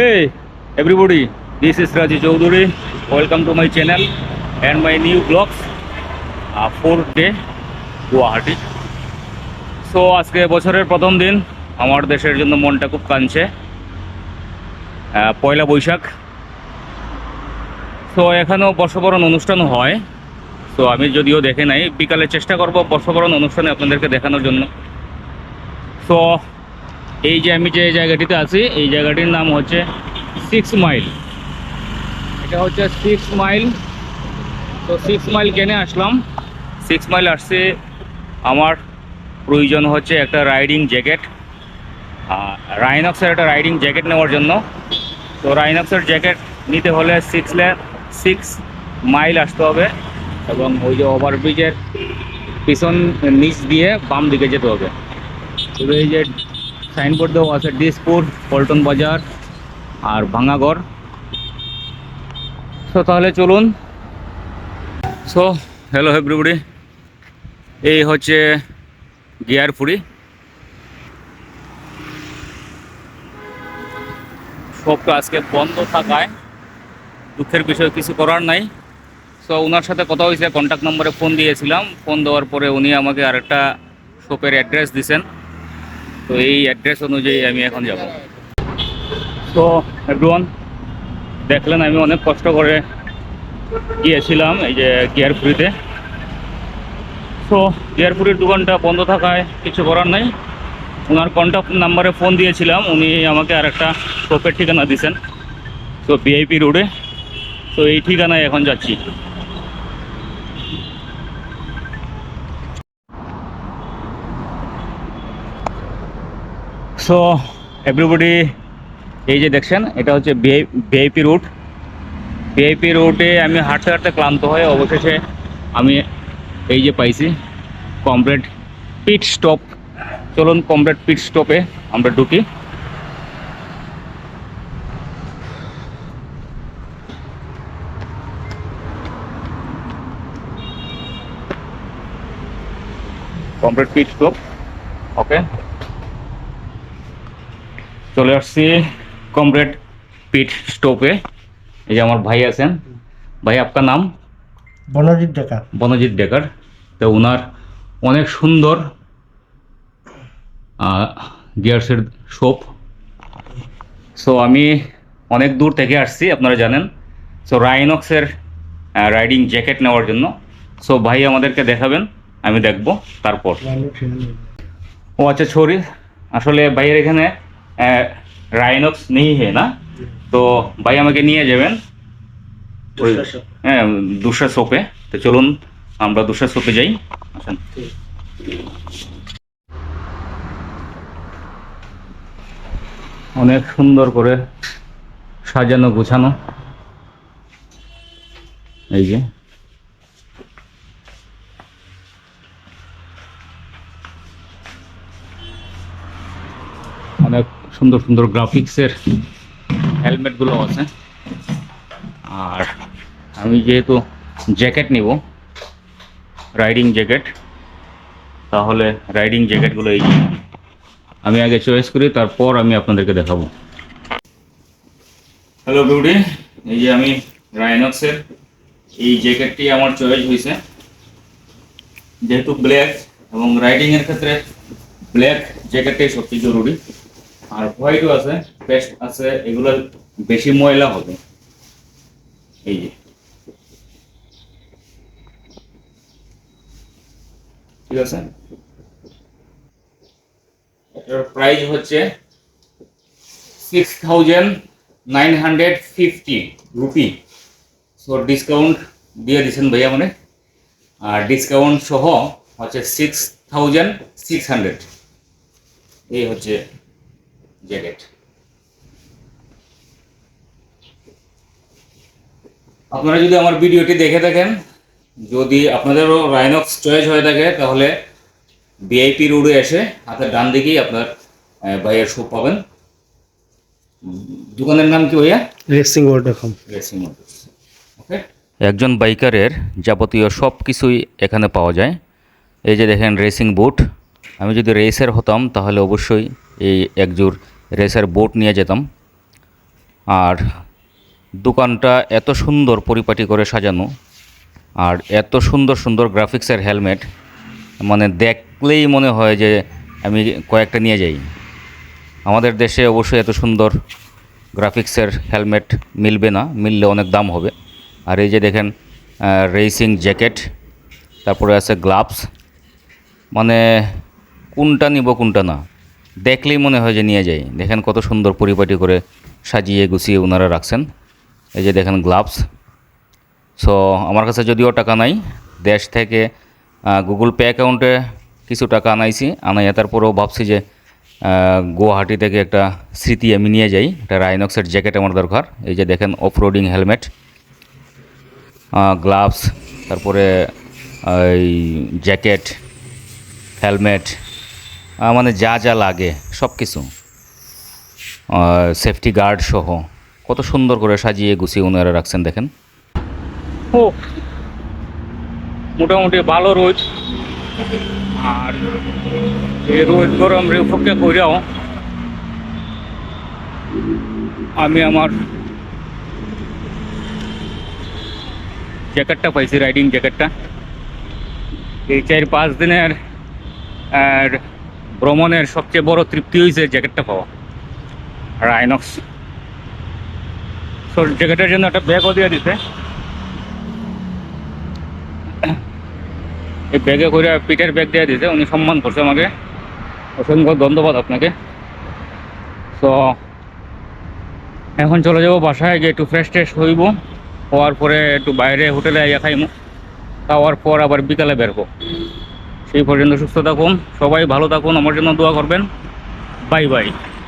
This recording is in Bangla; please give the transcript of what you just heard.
Hey everybody, this is Raji Chaudhary. Welcome to my channel and my new vlogs. 4th day Guwahati. So আজকে বছরের প্রথম দিন, আমার দেশের জন্য মনটা খুব কাঁদছে। পয়লা বৈশাখ। সো এখানেও বর্ষবরণ অনুষ্ঠান হয়। সো আমি যদিও দেখে নাই, বিকালে চেষ্টা করব বর্ষবরণ অনুষ্ঠানে আপনাদেরকে দেখানোর জন্য। সো এই যে আমি যে জায়গাটিতে আছি, এই জায়গাটির নাম হচ্ছে 6 মাইল। এটা হচ্ছে 6 মাইল। তো 6 মাইল কেনে আসলাম? 6 মাইল আসছে আমার প্রয়োজন হচ্ছে একটা রাইডিং জ্যাকেট, রাইনক্সের একটা রাইডিং জ্যাকেট নেওয়ার জন্য। তো রাইনক্সের জ্যাকেট নিতে হলে 6 মাইল আসতে হবে এবং ওই যে ওভারব্রিজের পিছন নিচ দিয়ে বাম দিকে যেতে হবে। তো এই যে সাইনবোর্ড দেওয়া আছে দিসপুর, পল্টন বাজার আর ভাঙাগড়। সো তাহলে চলুন। সো হ্যালো এভরিবডি, এই হচ্ছে গিয়ারপুরি। সবটা আজকে বন্ধ থাকায় দুঃখের বিষয়, কিছু করার নাই। সো ওনার সাথে কথা হয়েছে, কন্ট্যাক্ট নম্বরে ফোন দিয়েছিলাম। ফোন দেওয়ার পরে উনি আমাকে আরেকটা শপের অ্যাড্রেস দিয়েছেন। তো এই অ্যাড্রেস অনুযায়ী আমি এখন যাব। সো এভরিওয়ান, দেখলেন আমি অনেক কষ্ট করে গিয়েছিলাম এই যে গিয়ারপুরিতে। সো গিয়ারপুরির দোকানটা বন্ধ থাকায় কিছু করার নাই। ওনার কন্ট্যাক্ট নাম্বারে ফোন দিয়েছিলাম, উনি আমাকে আরেকটা শপের ঠিকানা দিয়েছেন। তো ভিআইপি রোডে। তো এই ঠিকানায় এখন যাচ্ছি। সো এভরিবডি, এই যে দেখছেন, এটা হচ্ছে ভিআইপি রুট। ভিআইপি রুটে আমি হাঁটতে হাঁটতে ক্লান্ত হয়ে অবশেষে আমি এই যে পাইছি কমপ্লিট পিট স্টপ। চলুন কমপ্লিট পিট স্টপে আমরা ঢুকি। কমপ্লিট পিট স্টপ, ওকে। চলে আসছি কমপ্লিট পিট স্টপে। এই যে আমার ভাই আছেন। ভাই, আপনার নাম? বনজিৎ ডেকার। বনজিৎ ডেকার। তো ওনার অনেক সুন্দর গিয়ার্সের শপ। সো আমি অনেক দূর থেকে আসছি, আপনারা জানেন। সো রাইনক্সের রাইডিং জ্যাকেট নেওয়ার জন্য। সো ভাই আমাদেরকে দেখাবেন, আমি দেখব তারপর। ও আচ্ছা, সরি, আসলে ভাইয়ের এখানে রাইনক্স নেই হে না। তো ভাই আমাকে নিয়ে যাবেন হ্যাঁ দুসরা শপে। তো চলুন আমরা দুসরা শপে যাই, আসেন। অনেক সুন্দর করে সাজানো গোছানো, এই যে অনেক সুন্দর সুন্দর গ্রাফিক্সের হেলমেটগুলো আছে। আর আমি যেহেতু জ্যাকেট নিব, রাইডিং জ্যাকেট, তাহলে রাইডিং জ্যাকেটগুলো এই যে আমি আগে চয়েস করি, তারপর আমি আপনাদেরকে দেখাবো। হ্যালো বিউটি, এই যে আমি রাইনক্সের এই জ্যাকেটটি আমার চয়েস হয়েছে। যেহেতু ব্ল্যাক এবং রাইডিংয়ের ক্ষেত্রে ব্ল্যাক জ্যাকেটটাই সবচেয়ে জরুরি। আর হোয়াইটও আছে, পেস্ট আছে, এগুলো বেশি ময়লা হবে। এই যে ঠিক আছে। এটার প্রাইস হচ্ছে 6950 রুপি। সো ডিসকাউন্ট দিয়ে দিচ্ছেন ভাইয়া মানে, আর ডিসকাউন্ট সহ হচ্ছে 6600। এই হচ্ছে জ্যাকেট। আপনারা যদি আমার ভিডিওটি দেখে থাকেন, যদি আপনাদেরও রাইনক্স চয়েস হয়ে থাকে, তাহলে ভিআইপি রোডে এসে হাতের ডান দিকেই আপনার ভাইয়ের শপ পাবেন। দোকানের নাম কি ভাইয়া? রেসিং ওয়ার্ল্ড.com। রেসিং ওয়ার্ল্ড, ওকে। একজন বাইকারের যাবতীয় সব কিছুই এখানে পাওয়া যায়। এই যে দেখেন রেসিং বুট। আমি যদি রেসার হতাম তাহলে অবশ্যই এই একজোড় রেসার বুট নিয়ে যেতাম। আর দোকানটা এত সুন্দর পরিপাটি করে সাজানো, আর এত সুন্দর সুন্দর গ্রাফিক্সের হেলমেট, মানে দেখলেই মনে হয় যে আমি কয়েকটা নিয়ে যাই। আমাদের দেশে অবশ্যই এত সুন্দর গ্রাফিক্সের হেলমেট মিলবে না, মিললে অনেক দাম হবে। আর এই যে দেখেন রেসিং জ্যাকেট, তারপরে আছে গ্লাভস, মানে কোনটা নিব কোনটা না দেখলেই মনে হয় যে নিয়ে যাই। দেখেন কত সুন্দর পরিপাটি করে সাজিয়ে গুছিয়ে ওনারা রাখছেন। এই যে দেখেন গ্লাভস। সো আমার কাছে যদিও টাকা নাই, দেশ থেকে গুগল পে অ্যাকাউন্টে কিছু টাকা আনাইছি, আনাইয়া তারপরেও ভাবছি যে গুয়াহাটি থেকে একটা স্মৃতি আমি নিয়ে যাই, একটা রাইনক্সের জ্যাকেট আমার দরকার। এই যে দেখেন অফ রোডিং হেলমেট, গ্লাভস, তারপরে এই জ্যাকেট, হেলমেট, মানে যা যা লাগে সব কিছু, সেফটি গার্ড সহ কত সুন্দর করে সাজিয়ে গুছিয়ে ওনারা রাখছেন। দেখেন ও মোটামুটি ভালো রোদ, আর এই রোদ গরম রেফকে কইরাও আমি আমার জ্যাকেটটা পাইছি, রাইডিং জ্যাকেটটা। এই 4-5 দিনের ভ্রমণের সবচেয়ে বড় তৃপ্তি হয়েছে জ্যাকেটটা পাওয়া, রাইনক্স। সো জ্যাকেটের জন্য একটা ব্যাগও দিয়ে দিতে, এই ব্যাগে করে পিঠের ব্যাগ দিয়ে দিতে, উনি সম্মান করছে আমাকে, অসংখ্য ধন্যবাদ আপনাকে। তো এখন চলে যাবো বাসায়, গিয়ে একটু ফ্রেশ ট্রেশ হইব, হওয়ার পরে একটু বাইরে হোটেলে আইয়া খাইমু, খাওয়ার পর আবার বিকালে বেরবো। সেই পর্যন্ত সুস্থ থাকুন, সবাই ভালো থাকুন, আমার জন্য দোয়া করবেন। Bye bye.